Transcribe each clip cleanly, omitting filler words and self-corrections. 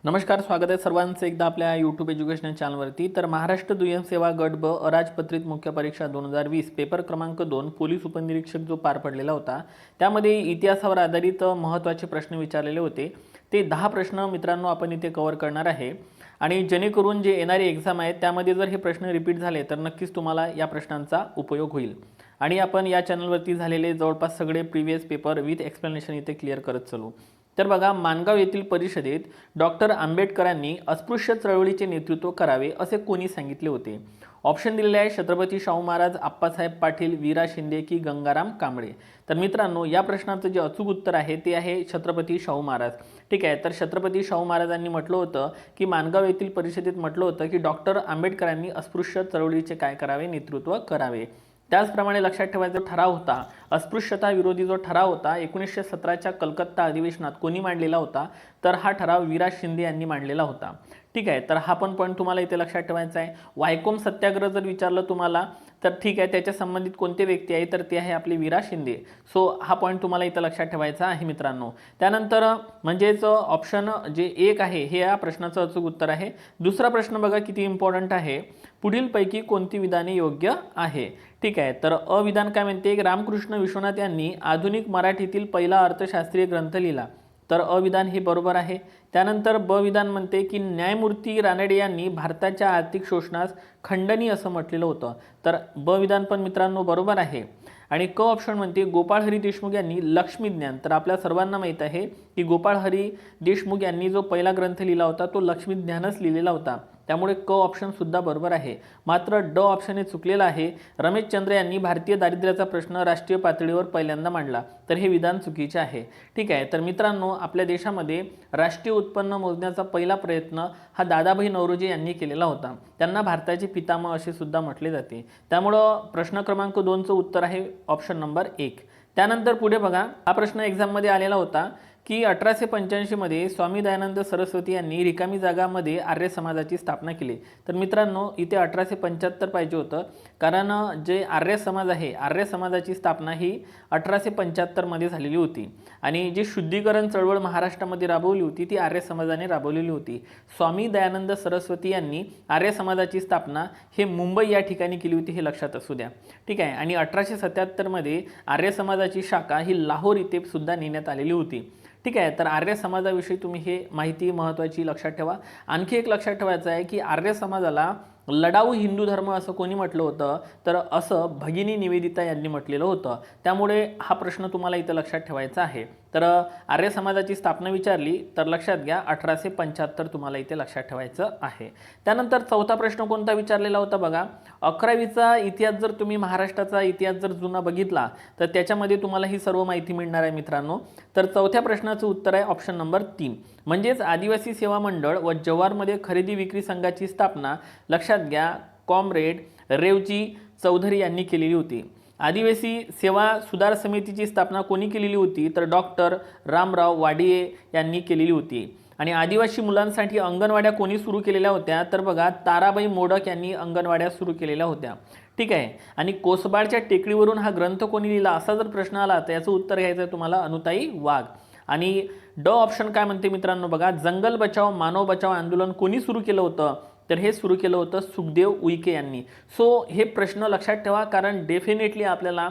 नमस्कार, स्वागत आहे सर्वांचं एकदा आपल्या यूट्यूब एज्युकेशनल चॅनलवरती। तर महाराष्ट्र दुय्यम सेवा गट ब अराजपत्रित मुख्य परीक्षा 2020 पेपर क्रमांक 2 पोलीस उपनिरीक्षक जो पार पडलेला होता, त्यामध्ये इतिहासावर आधारित महत्त्वाचे प्रश्न विचारलेले होते। ते 10 प्रश्न मित्रांनो आपण इथे कव्हर करणार आहे आणि जेणेकरून जे येणारी एक्झाम आहे त्यामध्ये जर हे प्रश्न रिपीट झाले तर नक्कीच तुम्हाला या प्रश्नांचा उपयोग होईल। आणि आपण या चॅनलवरती झालेले जवळपास सगळे प्रीवियस पेपर विथ एक्सप्लेनेशन इथे क्लिअर करत चलू। तर बघा, माणगाव येथील परिषदेत डॉक्टर आंबेडकरांनी अस्पृश्य चळवळीचे नेतृत्व करावे असे कोणी सांगितले होते? ऑप्शन दिलेले आहे छत्रपती शाहू महाराज, आप्पासाहेब पाटील, वीरा शिंदे की गंगाराम कांबळे। तर मित्रांनो, या प्रश्नाचं जे अचूक उत्तर आहे ते आहे छत्रपती शाहू महाराज। ठीक आहे, तर छत्रपती शाहू महाराजांनी म्हटलं होतं की माणगाव येथील परिषदेत म्हटलं होतं की डॉक्टर आंबेडकरांनी अस्पृश्य चळवळीचे काय करावे, नेतृत्व करावे। त्याचप्रमाणे लक्षात ठेवायचा ठराव होता, अस्पृश्यता विरोधी जो ठराव होता 1917च्या कलकत्ता अधिवेशनात कोणी मांडलेला होता? तर हा ठराव वीरा शिंदे यांनी मांडलेला होता। ठीक आहे, तर हा पण पॉईंट तुम्हाला इथे लक्षात ठेवायचा आहे। वायकोम सत्याग्रह जर विचारलं तुम्हाला तर ठीक आहे, त्याच्या संबंधित कोणते व्यक्ती आहे तर ते आहे आपले वीरा शिंदे। सो हा पॉईंट तुम्हाला इथे लक्षात ठेवायचा आहे मित्रांनो। त्यानंतर म्हणजेच ऑप्शन जे 1 आहे हे या प्रश्नाचं अचूक उत्तर आहे। दुसरा प्रश्न बघा किती इम्पॉर्टंट आहे, पुढीलपैकी कोणती विधाने योग्य आहे? ठीक आहे, तर अ विधान काय म्हणते, रामकृष्ण विश्वनाथ यांनी आधुनिक मराठीतील पहिला अर्थशास्त्रीय ग्रंथ लिहिला। तर अ विधान हे बरोबर आहे। त्यानंतर ब विधान म्हणते की न्यायमूर्ती रानडे यांनी भारताच्या आर्थिक शोषणास खंडनी असं म्हटलेलं होतं। तर ब विधान पण मित्रांनो बरोबर आहे। आणि क ऑप्शन म्हणते गोपाळ हरी देशमुख यांनी लक्ष्मीज्ञान। तर आपल्या सर्वांना माहीत आहे की गोपाळ हरी देशमुख यांनी जो पहिला ग्रंथ लिहिला होता तो लक्ष्मीज्ञानच लिहिलेला होता, त्यामुळे क ऑप्शन सुद्धा बरोबर आहे। मात्र ड ऑप्शन हे चुकलेलं आहे। रमेश चंद्र यांनी भारतीय दारिद्र्याचा प्रश्न राष्ट्रीय पातळीवर पहिल्यांदा मांडला, तर हे विधान चुकीचे आहे। ठीक आहे, तर मित्रांनो, आपल्या देशामध्ये राष्ट्रीय उत्पन्न मोजण्याचा पहिला प्रयत्न हा दादाभाई नौरोजी यांनी केलेला होता। त्यांना भारताचे पितामह असे सुद्धा म्हटले जाते। त्यामुळं प्रश्न क्रमांक 2चं उत्तर आहे ऑप्शन नंबर 1। त्यानंतर पुढे बघा, हा प्रश्न एक्झाममध्ये आलेला होता की 1885 मध्ये स्वामी दयानंद सरस्वती यांनी रिकामी जागामध्ये आर्य समाजाची स्थापना केली। तर मित्रांनो, इथे 1875 पाहिजे होतं, कारण जे आर्य समाज आहे, आर्य समाजाची स्थापना ही 1875 मध्ये झालेली होती। आणि जी शुद्धीकरण चळवळ महाराष्ट्रामध्ये राबवली होती ती आर्य समाजाने राबवलेली होती। स्वामी दयानंद सरस्वती यांनी आर्य समाजाची स्थापना हे मुंबई या ठिकाणी केली होती, हे लक्षात असू द्या। ठीक आहे, आणि 1877 मध्ये आर्य समाजाची शाखा ही लाहोर इथे सुद्धा नेण्यात आलेली होती। ठीक आहे, तर आर्य समाजाविषयी तुम्ही हे माहिती महत्त्वाची लक्षात ठेवा। आणखी एक लक्षात ठेवायचं आहे की आर्य समाजाला लढाऊ हिंदू धर्म असं कोणी म्हटलं होतं? तर असं भगिनी निवेदिता यांनी म्हटलेलं होतं। त्यामुळे हा प्रश्न तुम्हाला इथं लक्षात ठेवायचा आहे। तर आर्य समाजाची स्थापना विचारली तर लक्षात घ्या 1875 तुम्हाला इथे लक्षात ठेवायचं आहे। त्यानंतर चौथा प्रश्न कोणता विचारलेला होता बघा, 11वीचा इतिहास जर तुम्ही महाराष्ट्राचा इतिहास जर जुना बघितला तर त्याच्यामध्ये तुम्हाला ही सर्व माहिती मिळणार आहे मित्रांनो। तर चौथ्या प्रश्नाचं उत्तर आहे ऑप्शन नंबर 3, म्हणजेच आदिवासी सेवा मंडळ व जव्हारमध्ये खरेदी विक्री संघाची स्थापना लक्षात घ्या कॉम्रेड रेवजी चौधरी यांनी केलेली होती। आदिवासी सेवा सुधार समितीची स्थापना कोणी केलेली होती? तर डॉक्टर रामराव वाडिये यांनी केलेली होती। आणि आदिवासी मुलांसाठी अंगणवाड्या कोणी सुरू केलेल्या होत्या? तर बघा, ताराबाई मोडक यांनी अंगणवाड्या सुरू केलेल्या होत्या। ठीक आहे, आणि कोसबाडच्या टेकडीवरून हा ग्रंथ कोणी लिहिला असा जर प्रश्न आला तर याचं उत्तर घ्यायचं आहे तुम्हाला अनुताई वाघ। आणि ड ऑप्शन काय म्हणते मित्रांनो बघा, जंगल बचाव मानव बचाव आंदोलन कोणी सुरू केलं होतं? तर हे सुरू केलं होतं सुखदेव उईके यांनी। सो हे प्रश्न लक्षात ठेवा, कारण डेफिनेटली आपल्याला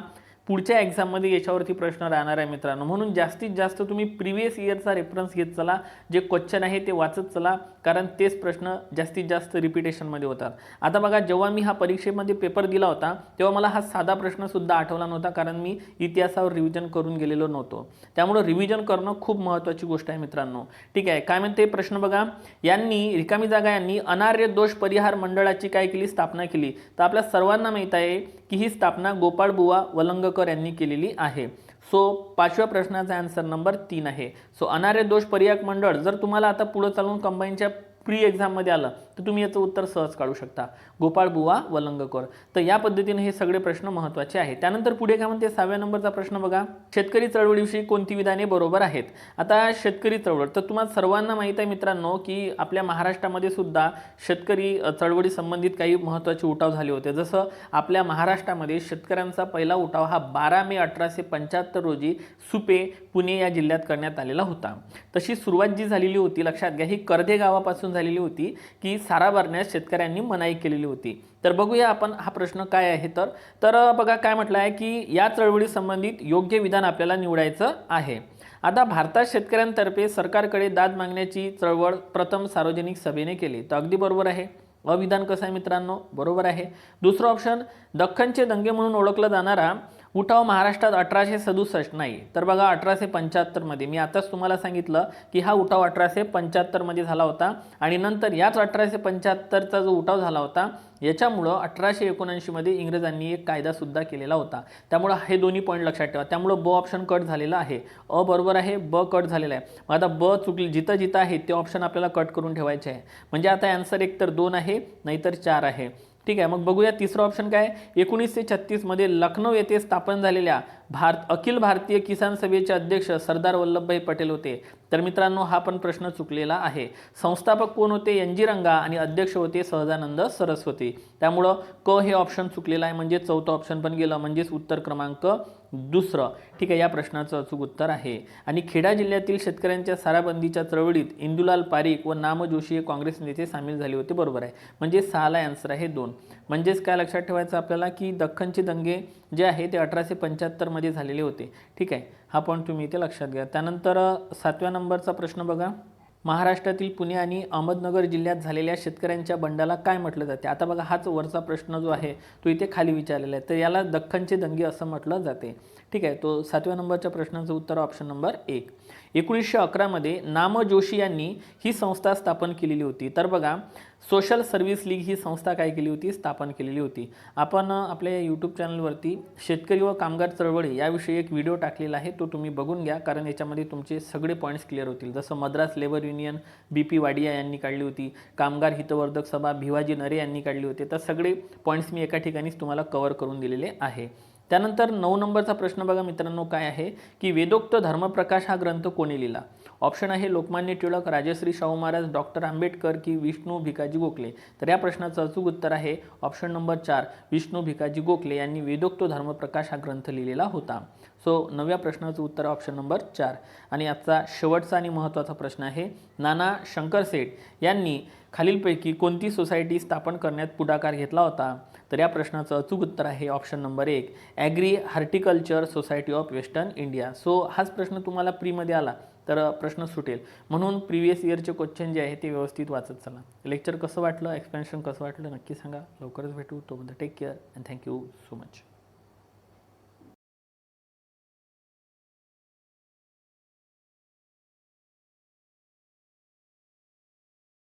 पुढच्या एक्झाममध्ये याच्यावरती प्रश्न राहणार आहे मित्रांनो। म्हणून जास्तीत जास्त तुम्ही प्रीवियस इयरचा रेफरन्स घेत चला, जे क्वेश्चन आहे ते वाचत चला, कारण तेच प्रश्न जास्तीत जास्त रिपिटेशनमध्ये होतात। आता बघा, जेव्हा मी हा परीक्षेमध्ये पेपर दिला होता तेव्हा मला हा साधा प्रश्नसुद्धा आठवला नव्हता, कारण मी इतिहासावर रिव्हिजन करून गेलेलो नव्हतो। त्यामुळे रिव्हिजन करणं खूप महत्त्वाची गोष्ट आहे मित्रांनो। ठीक आहे, काय म्हणते प्रश्न बघा, यांनी रिकामी जागा यांनी अनार्य दोष परिहार मंडळाची काय केली? स्थापना केली। तर आपल्या सर्वांना माहीत आहे की ही स्थापना गोपाळबुवा वलंगकर यांनी केलेली आहे। सो 5व्या प्रश्नाचा आन्सर नंबर 3 आहे। सो अनार्य दोष परिहार मंडळ जर तुम्हाला आता पुढे चालून कंबाईनच्या प्री एक्झाममध्ये आलं तर तुम्ही याचं उत्तर सहज काढू शकता. गोपाळ बुवा वलंगकर. तर या पद्धतीने हे सगळे प्रश्न महत्त्वाचे आहेत. त्यानंतर पुढे काय म्हणते 6व्या नंबरचा प्रश्न बघा. शेतकरी चळवळीविषयी कोणती विधाने बरोबर आहेत? आता शेतकरी चळवळ तर तुम्हाला सर्वांना माहीत आहे मित्रांनो की आपल्या महाराष्ट्रामध्ये सुद्धा शेतकरी चळवळी संबंधित काही महत्त्वाचे उठाव झाले होते. जसं आपल्या महाराष्ट्रामध्ये शेतकऱ्यांचा पहिला उठाव हा 12 मे 1875 रोजी सुपे पुणे या जिल्ह्यात करण्यात आलेला होता. तशी सुरुवात जी झालेली होती लक्षात घ्या ही कर्धे गावापासून झालेली होती की सारा भरण्यास शेतकऱ्यांनी मनाई केलेली होती. तर बघूया आपण हा प्रश्न काय आहे. तर बघा काय म्हटलं आहे की या चळवळी संबंधित योग्य विधान आपल्याला निवडायचं आहे. आता भारतात शेतकऱ्यांतर्फे सरकारकडे दाद मागण्याची चळवळ प्रथम सार्वजनिक सभेने केली. तर अगदी बरोबर आहे. अविधान कसं आहे मित्रांनो? बरोबर आहे. दुसरं ऑप्शन दख्खनचे दंगे म्हणून ओळखला जाणारा उठाव महाराष्ट्रात 1867 नाही तर बघा 1875 मध्ये. मी आताच तुम्हाला सांगितलं की हा उठाव 1875 मध्ये झाला होता आणि नंतर याच 1875चा जो उठाव झाला होता याच्यामुळं 1879 मध्ये इंग्रजांनी एक कायदा सुद्धा केलेला होता. त्यामुळं हे दोन्ही पॉईंट लक्षात ठेवा. त्यामुळं ब ऑप्शन कट झालेला आहे. अ बरोबर आहे, ब कट झालेला आहे. मग आता ब चुकली जिथं जिथं आहे ते ऑप्शन आपल्याला कट करून ठेवायचे आहे. म्हणजे आता आन्सर एक तर 2 आहे नाहीतर 4 आहे. ठीक आहे. मग बघूया तिसरं ऑप्शन काय. 1936 मध्ये लखनौ येथे स्थापन झालेल्या अखिल भारतीय किसान सभेचे अध्यक्ष सरदार वल्लभभाई पटेल होते. तर मित्रांनो हा पण प्रश्न चुकलेला आहे. संस्थापक कोण होते? एन.जी. रंगा आणि अध्यक्ष होते सहजानंद सरस्वती. त्यामुळं क हे ऑप्शन चुकलेलं आहे म्हणजे चौथं ऑप्शन पण गेलं म्हणजेच उत्तर क्रमांक दुसरं. ठीक आहे. या प्रश्नाचं अचूक उत्तर आहे. आणि खेडा जिल्ह्यातील शेतकऱ्यांच्या साराबंदीच्या चळवळीत इंदुलाल पारीख व नाम जोशी हे काँग्रेस नेते सामील झाले होते. बरोबर आहे. म्हणजे 6ला आन्सर आहे 2. म्हणजेच काय लक्षात ठेवायचं आपल्याला की दख्खनचे दंगे जे आहे ते 1875 मध्ये झालेले होते. ठीक आहे. हा पॉईंट तुम्ही इथे लक्षात घ्या. त्यानंतर 7व्या नंबरचा प्रश्न बघा. महाराष्ट्रातील पुणे आणि अहमदनगर जिल्ह्यात झालेल्या शेतकऱ्यांच्या बंडाला काय म्हटलं जाते? आता बघा हाच वरचा प्रश्न जो आहे तो इथे खाली विचारलेला आहे. तर याला दख्खनचे दंगे असं म्हटलं जाते. ठीक आहे. तो 7व्या नंबरच्या प्रश्नाचं उत्तर ऑप्शन नंबर 1. 1911 मध्ये नाम जोशी यांनी ही संस्था स्थापन केलेली होती. तर बघा सोशल सर्व्हिस लीग ही संस्था काय केली होती? स्थापन केलेली होती. आपण आपल्या यूट्यूब चॅनलवरती शेतकरी व कामगार चळवळी याविषयी एक व्हिडिओ टाकलेला आहे तो तुम्ही बघून घ्या कारण याच्यामध्ये तुमचे सगळे पॉईंट्स क्लिअर होतील. जसं Madras labour union BP Wadia यांनी काढली होती, कामगार हितवर्धक सभा भिवाजी नरे यांनी काढली होती. तर सगळे पॉईंट्स मी एका ठिकाणीच तुम्हाला कव्हर करून दिलेले आहे. त्यानंतर 9 नंबरचा प्रश्न बघा मित्रांनो काय आहे की वेदोक्त धर्मप्रकाश हा ग्रंथ कोणी लिहिला? ऑप्शन आहे लोकमान्य टिळक, राजश्री शाहू महाराज, डॉक्टर आंबेडकर की विष्णू भिकाजी गोखले. तर या प्रश्नाचं अचूक उत्तर आहे ऑप्शन नंबर 4 विष्णू भिकाजी गोखले यांनी वेदोक्त धर्मप्रकाश हा ग्रंथ लिहिलेला होता. सो 9व्या प्रश्नाचं उत्तर ऑप्शन नंबर 4. आणि आजचा शेवटचा आणि महत्त्वाचा प्रश्न आहे नाना शंकरशेठ यांनी खालीलपैकी कोणती सोसायटी स्थापन करण्यात पुढाकार घेतला होता? तर या प्रश्नाचं अचूक उत्तर आहे option number 1 agree horticulture society of western India. So हाच प्रश्न तुम्हाला प्रीमध्ये आला तर प्रश्न सुटेल म्हणून प्रिव्हियस इयरचे क्वेश्चन जे आहे ते व्यवस्थित वाचत चला. लेक्चर कसं वाटलं, एक्सप्लेनेशन कसं वाटलं नक्की सांगा. लवकरच भेटू. तोपर्यंत take care and thank you so much.